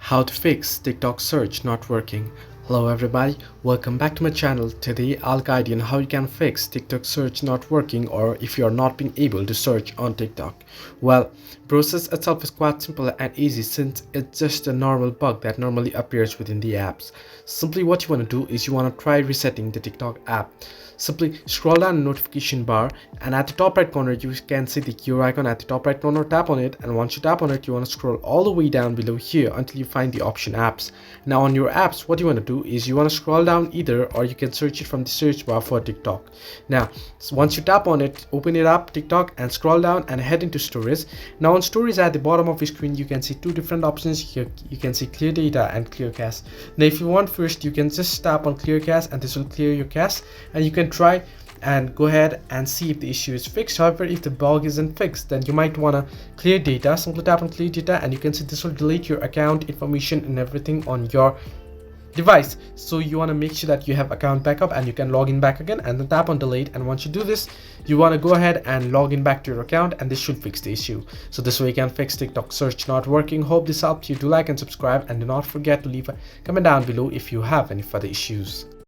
How to fix TikTok search not working. Hello everybody, welcome back to my channel. Today I'll guide you on how you can fix TikTok search not working, or if you're not being able to search on TikTok. Well, process itself is quite simple and easy since it's just a normal bug that normally appears within the apps. Simply what you want to do is you want to try resetting the TikTok app. Simply scroll down the notification bar, and at the top right corner you can see the gear icon at the top right corner. Tap on it, and once you tap on it you want to scroll all the way down below here until you find the option apps. Now on your apps, what you want to do is you want to scroll down either, or you can search it from the search bar for TikTok. Now once you tap on it, open it up TikTok and scroll down and head into stories. Now on stories at the bottom of your screen you can see two different options here. You can see clear data and clear cache. Now if you want, first you can just tap on clear cache and this will clear your cache, and you can try and go ahead and see if the issue is fixed. However, if the bug isn't fixed, then you might want to clear data. Simply tap on clear data and you can see this will delete your account information and everything on your device. So you want to make sure that you have account backup and you can log in back again, and then tap on delete. And once you do this, you want to go ahead and log in back to your account, and this should fix the issue. So this way you can fix TikTok search not working. Hope this helps you. Do like and subscribe, and do not forget to leave a comment down below if you have any further issues.